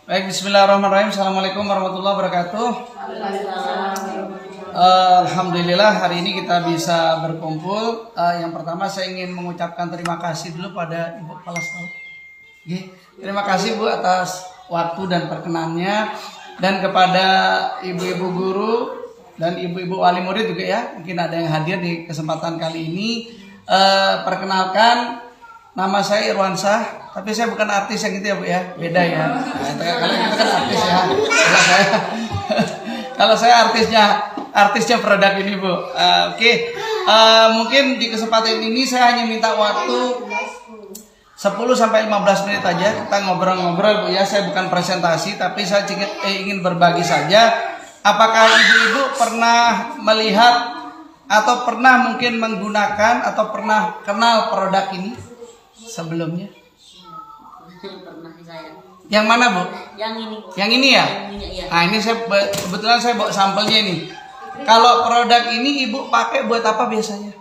Baik, bismillahirrahmanirrahim. Assalamualaikum warahmatullahi wabarakatuh. Alhamdulillah hari ini kita bisa berkumpul. Yang pertama saya ingin mengucapkan terima kasih dulu pada Ibu Kepala Sekolah. Terima kasih Bu atas waktu dan perkenannya, dan kepada ibu-ibu guru dan ibu-ibu wali murid juga ya. Mungkin ada yang hadir di kesempatan kali ini. Perkenalkan, nama saya Irwansyah, tapi saya bukan artis yang gitu ya Bu ya, beda ya. Nah, kalau kita kan artis ya. Kalau saya artisnya produk ini Bu. Mungkin di kesempatan ini saya hanya minta waktu 10 sampai 15 menit aja, kita ngobrol-ngobrol Bu ya. Saya bukan presentasi, tapi saya ingin berbagi saja. Apakah ibu-ibu pernah melihat atau pernah mungkin menggunakan atau pernah kenal produk ini sebelumnya? Pernah saya. Yang mana Bu? Yang ini. Yang ini ya? Iya. Nah ini kebetulan saya bawa sampelnya ini. Kalau produk ini ibu pakai buat apa biasanya?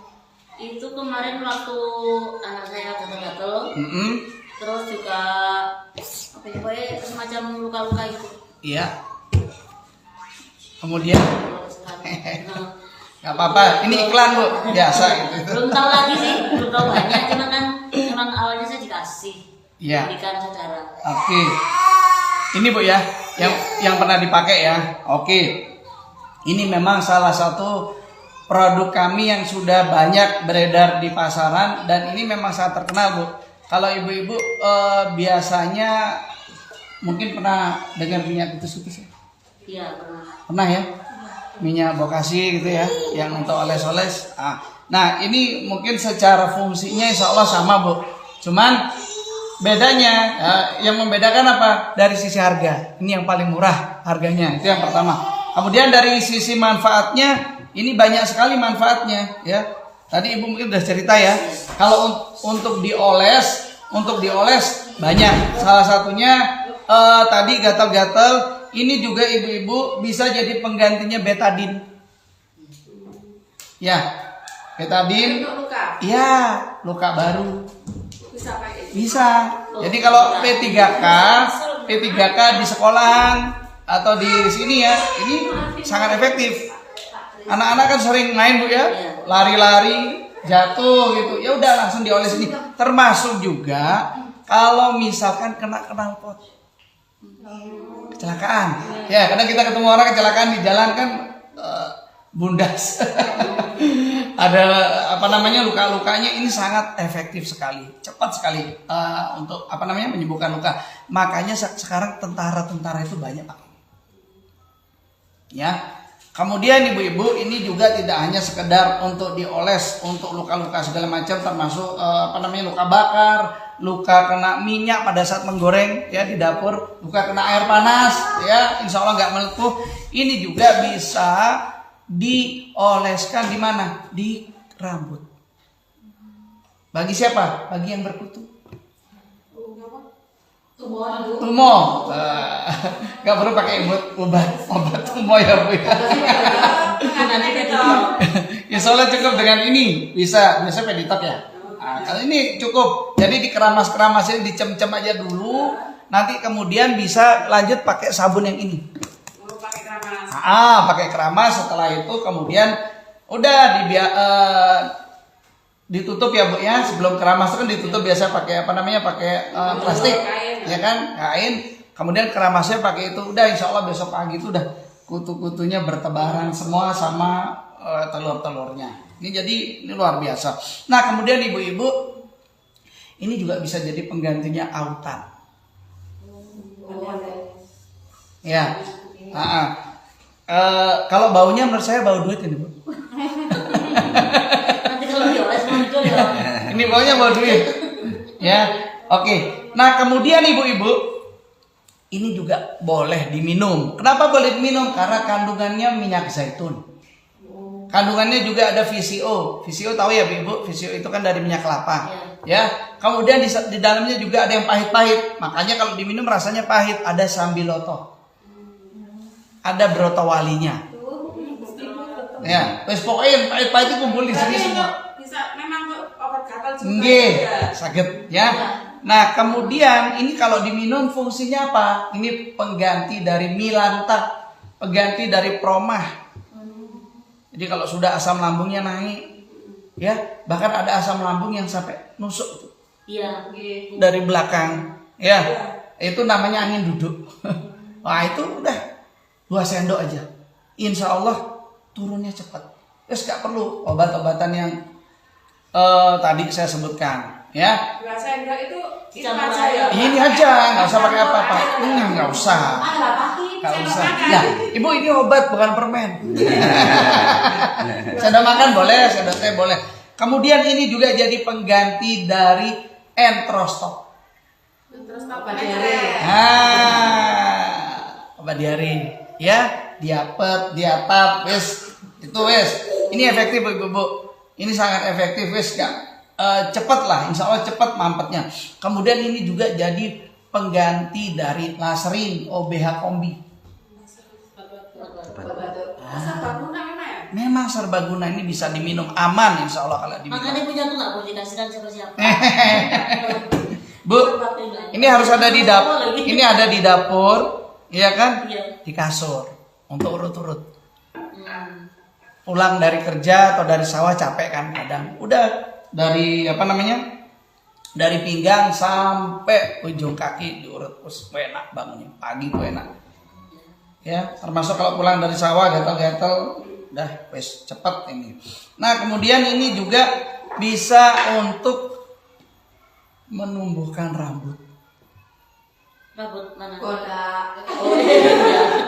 Itu kemarin waktu anak saya gatal-gatal. Terus juga apa ya, pokoknya semacam luka-luka gitu. Iya. Kemudian Nah, nggak apa-apa, ini iklan Bu, biasa gitu. belum tahu lagi sih, belum tahu banyak, cuman kan memang awalnya saya dikasih. Iya. Berikan saudara. Oke. Ini Bu ya, yang pernah dipakai ya. Oke. Ini memang salah satu produk kami yang sudah banyak beredar di pasaran, dan ini memang sangat terkenal Bu. Kalau ibu-ibu biasanya mungkin pernah dengar minyak kutus-kutus ya? Iya, pernah. Pernah ya? Minyak bokasi gitu ya, yang untuk oles-oles. Nah ini mungkin secara fungsinya insya Allah sama Bu. Cuman bedanya, yang membedakan apa? Dari sisi harga. Ini yang paling murah harganya, itu yang pertama. Kemudian dari sisi manfaatnya, ini banyak sekali manfaatnya ya. Tadi Ibu mungkin udah cerita ya. Kalau untuk dioles banyak. Salah satunya tadi gatal-gatal. Ini juga ibu-ibu bisa jadi penggantinya betadin. Ya, betadin. Iya, luka baru. Bisa. Jadi kalau P3K di sekolahan atau di sini ya, ini sangat efektif. Anak-anak kan sering main Bu ya, lari-lari, jatuh gitu. Ya udah langsung dioles ini. Termasuk juga kalau misalkan kena knalpot, kecelakaan. Ya, kadang kita ketemu orang kecelakaan di jalan kan bundas. Ada luka-lukanya, ini sangat efektif sekali, cepat sekali untuk menyembuhkan luka. Makanya sekarang tentara-tentara itu banyak Pak. Ya. Kemudian ibu-ibu, ini juga tidak hanya sekedar untuk dioles untuk luka-luka segala macam, termasuk luka bakar, luka kena minyak pada saat menggoreng ya di dapur, luka kena air panas ya, insya Allah nggak melepuh. Ini juga bisa dioleskan di mana? Di rambut. Bagi siapa? Bagi yang berkutu. Tumor. Nggak perlu pakai obat tumor ya Bu ya. Insya cukup dengan ini bisa peditop ya. Kalau ini cukup. Jadi dikeramas-keramasin, dicem-cem aja dulu. Nanti kemudian bisa lanjut pakai sabun yang ini. Pakai keramas. Setelah itu kemudian udah ditutup ya Bu ya. Sebelum keramas kan ditutup biasa pakai plastik ya kan, kain. Kemudian keramasnya pakai itu. Udah insya Allah besok pagi itu udah kutu-kutunya bertebaran semua sama telur-telurnya. Ini luar biasa. Nah kemudian ibu-ibu, ini juga bisa jadi penggantinya autan. Ya. Kalau baunya menurut saya bau duit ini Bu. Nanti kalau dioles muncul ya. Ini baunya bau duit. Ya. Oke. Nah kemudian ibu-ibu, ini juga boleh diminum. Kenapa boleh diminum? Karena kandungannya minyak zaitun. Kandungannya juga ada VCO. VCO tahu ya Bu? VCO itu kan dari minyak kelapa. Ya. Kemudian di dalamnya juga ada yang pahit-pahit. Makanya kalau diminum rasanya pahit. Ada sambiloto. Ada brotowalinya. Ya, wes pokoknya pahit-pahit itu kumpul di sini semua. Bisa memang obat gatal juga. Nggih, sakit ya. Nah, kemudian ini kalau diminum fungsinya apa? Ini pengganti dari milanta, pengganti dari promah. Jadi kalau sudah asam lambungnya naik, ya, bahkan ada asam lambung yang sampai nusuk tuh Iya. dari belakang, ya, itu namanya angin duduk. Wah, itu udah 2 sendok aja, insya Allah turunnya cepat. Terus gak perlu obat-obatan yang tadi saya sebutkan, ya. 2 sendok itu Campur saya. Ini aja, nggak usah pakai apa-apa. Nggak usah. Nggak usah. Ya, ibu ini obat bukan permen. Sendok makan boleh, sendok teh boleh. Kemudian ini juga jadi pengganti dari entrostop. Terus apa diare? Obat diare, ya, diapet, diatap, wis, itu wis. Ini efektif ibu-ibu. Ini sangat efektif, wis, gak cepat lah, insya Allah cepat mampetnya. Kemudian ini juga jadi pengganti dari laserin OBH kombi. Memang serbaguna ini bisa diminum aman, insya Allah kalau diminum. Makanya punya tuh nggak boleh dikasihkan siapa-siapa. Bu, ini harus ada di dapur. Ini ada di dapur, iya kan? Iya. Di kasur untuk urut-urut. Pulang dari kerja atau dari sawah capek kan kadang. Udah dari apa namanya? Dari pinggang sampai ujung kaki diurut, terus enak bangunnya. Pagi tuh enak. Ya, termasuk kalau pulang dari sawah gatal-gatal, udah wes cepet ini. Nah, kemudian ini juga bisa untuk menumbuhkan rambut. Rambut mana? Bodak.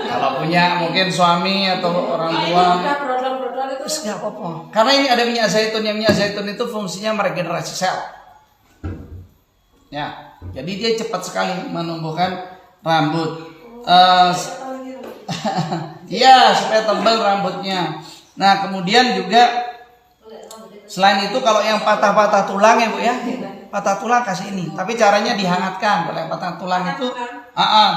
Kalau punya mungkin suami atau orang tua, Brodol-brodol itu. terus nggak apa-apa. Karena ini ada minyak zaitun, yang minyak zaitun itu fungsinya meregenerasi sel. Ya, jadi dia cepat sekali menumbuhkan rambut. Iya, supaya tebal rambutnya. Nah, kemudian juga selain itu kalau yang patah-patah tulang ya Bu ya, patah tulang kasih ini. Tapi caranya dihangatkan. Kalau yang patah tulang itu,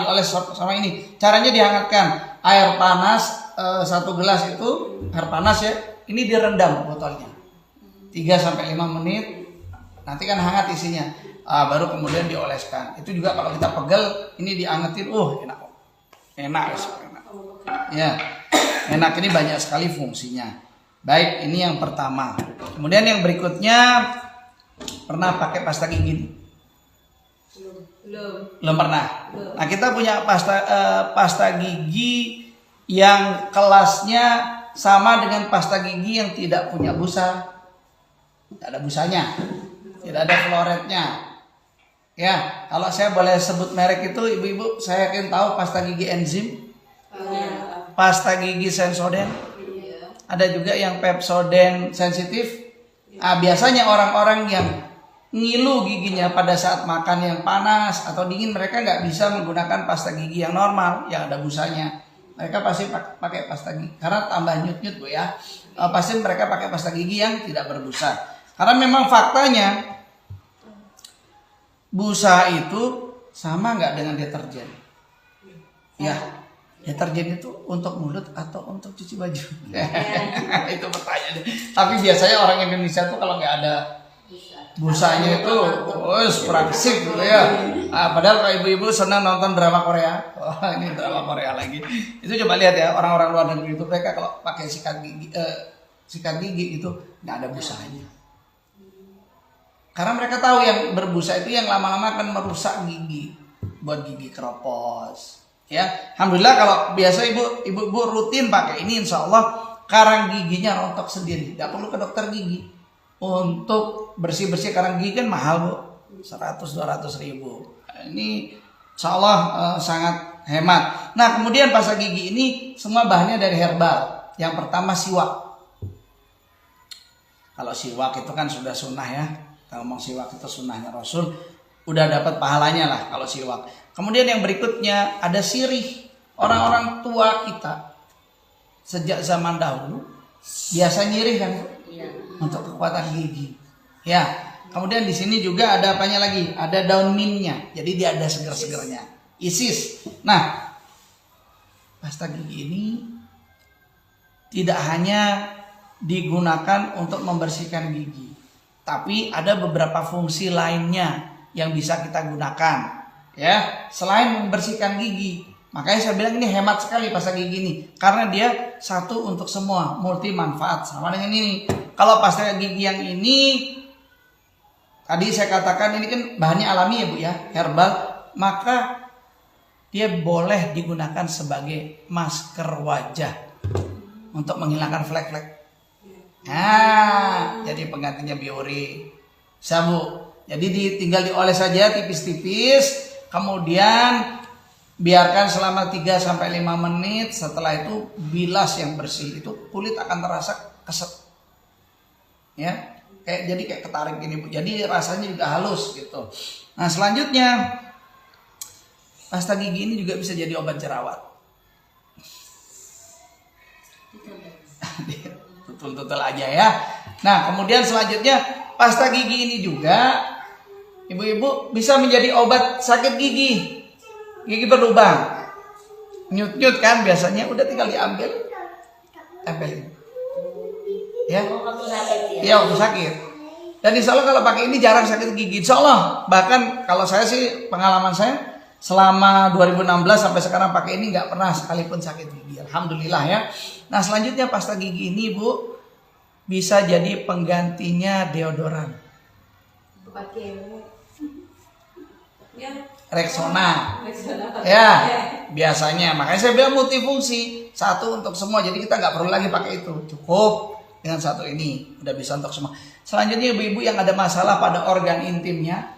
dioles sama ini. Caranya dihangatkan. Air panas 1 gelas itu air panas ya. Ini direndam botolnya 3-5 menit. Nanti kan hangat isinya. Baru kemudian dioleskan. Itu juga kalau kita pegel, ini diangetin. Enak. Enak. Ya, enak, ini banyak sekali fungsinya. Baik, ini yang pertama. Kemudian yang berikutnya, pernah pakai pasta gigi? Belum pernah. Nah, kita punya pasta gigi yang kelasnya sama dengan pasta gigi yang tidak punya busa. Tidak ada busanya, tidak ada floretnya. Ya, kalau saya boleh sebut merek itu, ibu-ibu, saya yakin tahu pasta gigi enzim. Pasta gigi Sensoden, ada juga yang Pepsodent sensitif. Biasanya orang-orang yang ngilu giginya pada saat makan yang panas atau dingin, mereka nggak bisa menggunakan pasta gigi yang normal yang ada busanya. Mereka pasti pakai pasta gigi karena tambah nyut-nyut Bu ya. Pasti mereka pakai pasta gigi yang tidak berbusa. Karena memang faktanya busa itu sama nggak dengan deterjen? Ya. Deterjen itu untuk mulut atau untuk cuci baju? Itu pertanyaan. Tapi biasanya orang Indonesia tuh kalau nggak ada busanya itu, kurang sip gitu ya. Padahal kalau ibu-ibu senang nonton drama Korea, ini drama Korea lagi. Itu coba lihat ya, orang-orang luar negeri itu mereka kalau pakai sikat gigi itu nggak ada busanya. Karena mereka tahu yang berbusa itu yang lama-lama akan merusak gigi, buat gigi keropos. Ya, alhamdulillah kalau biasa ibu rutin pakai ini, insya Allah karang giginya rontok sendiri, nggak perlu ke dokter gigi. Untuk bersih karang gigi kan mahal Bu, 100-200 ribu. Ini insya Allah sangat hemat. Nah, kemudian pasta gigi ini semua bahannya dari herbal. Yang pertama siwak. Kalau siwak itu kan sudah sunnah ya. Kalau ngomong siwak itu sunnahnya Rasul, udah dapat pahalanya lah kalau siwak. Kemudian yang berikutnya ada sirih. Orang-orang tua kita sejak zaman dahulu biasa nyirih kan untuk kekuatan gigi. Ya. Kemudian di sini juga ada apanya lagi? Ada daun mintnya. Jadi dia ada seger-segernya. Isis. Nah, pasta gigi ini tidak hanya digunakan untuk membersihkan gigi, tapi ada beberapa fungsi lainnya yang bisa kita gunakan, ya. Selain membersihkan gigi, makanya saya bilang ini hemat sekali pasta gigi ini, karena dia satu untuk semua, multi manfaat. Sama dengan ini. Kalau pasta gigi yang ini, tadi saya katakan ini kan bahannya alami ya Bu ya, herbal, maka dia boleh digunakan sebagai masker wajah untuk menghilangkan flek-flek. Nah, jadi penggantinya Biore. Bisa Bu. Jadi tinggal dioles saja tipis-tipis, kemudian biarkan selama 3-5 menit. Setelah itu bilas yang bersih, itu kulit akan terasa keset. Ya, jadi kayak ketarik gini Bu. Jadi rasanya juga halus gitu. Nah, selanjutnya pasta gigi ini juga bisa jadi obat jerawat. Tutul-tutul aja ya. Nah, kemudian selanjutnya pasta gigi ini juga ibu-ibu bisa menjadi obat sakit gigi. Gigi berlubang. Nyut-nyut kan biasanya, udah tinggal diambil, tempelin. Ya. Waktu sakit ya. Iya, waktu sakit. Dan insya Allah kalau pakai ini jarang sakit gigi. Insya Allah. Bahkan kalau saya sih, pengalaman saya selama 2016 sampai sekarang pakai ini nggak pernah sekalipun sakit gigi. Alhamdulillah ya. Nah, selanjutnya pasta gigi ini Bu bisa jadi penggantinya deodoran. Pakai ya. Rexona. Ya, biasanya. Makanya saya bilang multifungsi, satu untuk semua. Jadi kita nggak perlu lagi pakai itu. Cukup dengan satu ini, udah bisa untuk semua. Selanjutnya ibu-ibu yang ada masalah pada organ intimnya,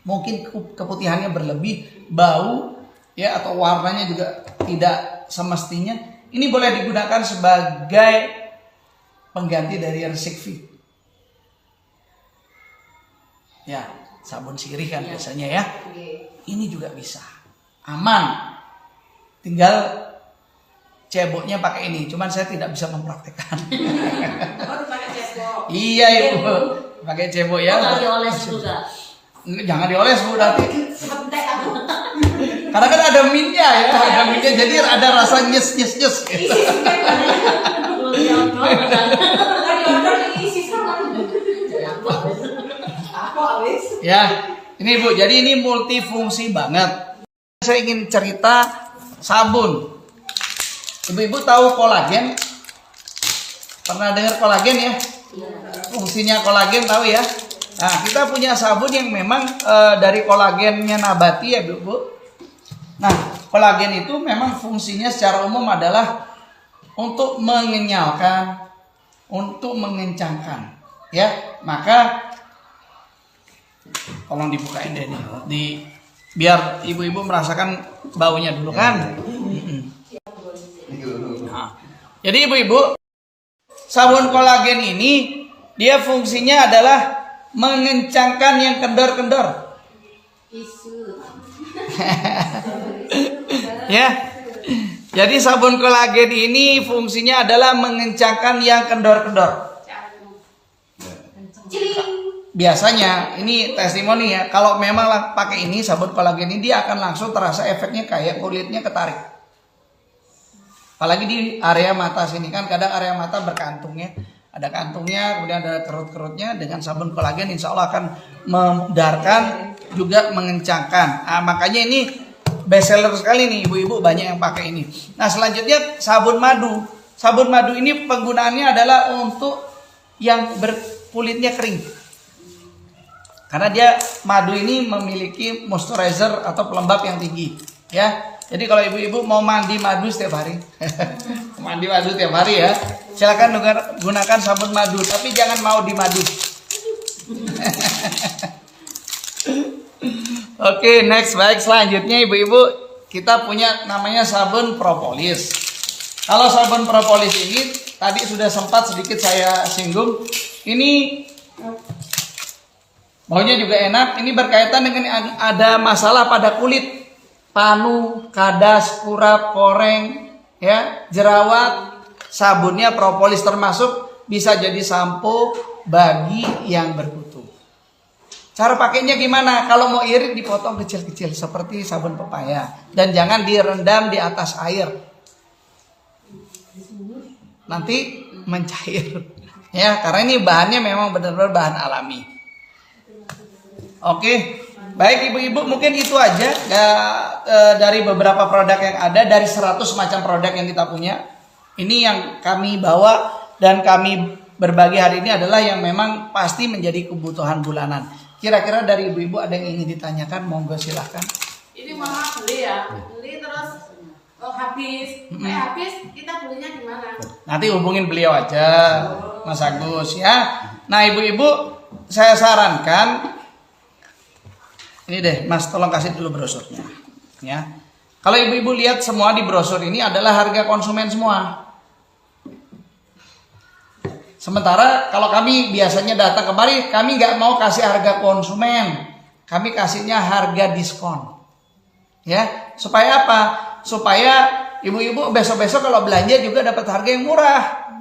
mungkin keputihannya berlebih, bau, ya, atau warnanya juga tidak semestinya. Ini boleh digunakan sebagai pengganti dari resik fit. Ya, sabun sirih kan biasanya ya. Ini juga bisa, aman. Tinggal ceboknya pakai ini. Cuman saya tidak bisa mempraktekkan. Oh, pakai cebok. Iya ibu, pakai cebok ya. Kalau dioles juga. Jangan dioles Bu nanti. Santai aku. Karena kan ada minyak ya, ada minyak jadi ada rasa nyes gitu. Belum jauh-jauh kan. Tadi order diisi sama. Aku habis. Ya, ini Bu, jadi ini multifungsi banget. Saya ingin cerita sabun. Ibu-ibu tahu kolagen? Pernah dengar kolagen ya? Fungsinya kolagen tahu ya? Nah, kita punya sabun yang memang dari kolagennya nabati ya Bu. Nah, kolagen itu memang fungsinya secara umum adalah untuk mengenyalkan, untuk mengencangkan, ya. Maka tolong dibukain deh nih, biar ibu-ibu merasakan baunya dulu kan. Nah, jadi ibu-ibu, sabun kolagen ini dia fungsinya adalah mengencangkan yang kendor-kendor. Ya. Jadi sabun kolagen ini fungsinya adalah mengencangkan yang kendor-kendor. Biasanya ini testimoni ya, kalau memang pakai ini sabun kolagen ini dia akan langsung terasa efeknya kayak kulitnya ketarik. Apalagi di area mata sini kan kadang area mata berkantung ya. Ada kantungnya, kemudian ada kerut-kerutnya. Dengan sabun kolagen insya Allah akan memudarkan juga mengencangkan. Nah, makanya ini best seller sekali nih, ibu-ibu banyak yang pakai ini. Nah, selanjutnya sabun madu. Sabun madu ini penggunaannya adalah untuk yang kulitnya kering. Karena dia madu ini memiliki moisturizer atau pelembab yang tinggi, ya. Jadi kalau ibu-ibu mau mandi madu setiap hari, mandi madu setiap hari ya, silakan gunakan sabun madu, tapi jangan mau dimadu. Oke, next, baik, selanjutnya ibu-ibu kita punya namanya sabun propolis. Kalau sabun propolis ini tadi sudah sempat sedikit saya singgung, ini baunya juga enak. Ini berkaitan dengan ada masalah pada kulit. Panu, kadas, kurap, koreng, ya, jerawat, sabunnya propolis termasuk bisa jadi sampo bagi yang berkutu. Cara pakainya gimana? Kalau mau irit dipotong kecil-kecil seperti sabun pepaya dan jangan direndam di atas air. Nanti mencair. Ya, karena ini bahannya memang benar-benar bahan alami. Oke, baik ibu-ibu, mungkin itu aja dari beberapa produk yang ada, dari 100 macam produk yang kita punya. Ini yang kami bawa dan kami berbagi hari ini adalah yang memang pasti menjadi kebutuhan bulanan. Kira-kira dari ibu-ibu ada yang ingin ditanyakan? Monggo silahkan. Ini mama beli ya, beli terus habis, habis kita belinya di mana? Nanti hubungin beliau aja, Mas Agus ya. Nah ibu-ibu, saya sarankan ini deh, Mas, tolong kasih dulu brosurnya, ya. Kalau ibu-ibu lihat semua di brosur ini adalah harga konsumen semua. Sementara kalau kami biasanya datang kemari, kami nggak mau kasih harga konsumen, kami kasihnya harga diskon, ya. Supaya apa? Supaya ibu-ibu besok-besok kalau belanja juga dapat harga yang murah.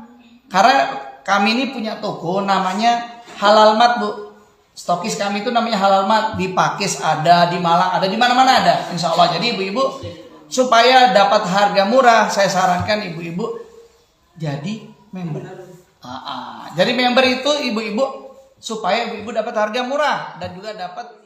Karena kami ini punya toko namanya Halal Mat, Bu. Stokis kami itu namanya Halal Mat, di Pakis ada, di Malang ada, di mana-mana ada, insya Allah. Jadi ibu-ibu supaya dapat harga murah, saya sarankan ibu-ibu jadi member. Jadi member itu ibu-ibu supaya ibu-ibu dapat harga murah dan juga dapat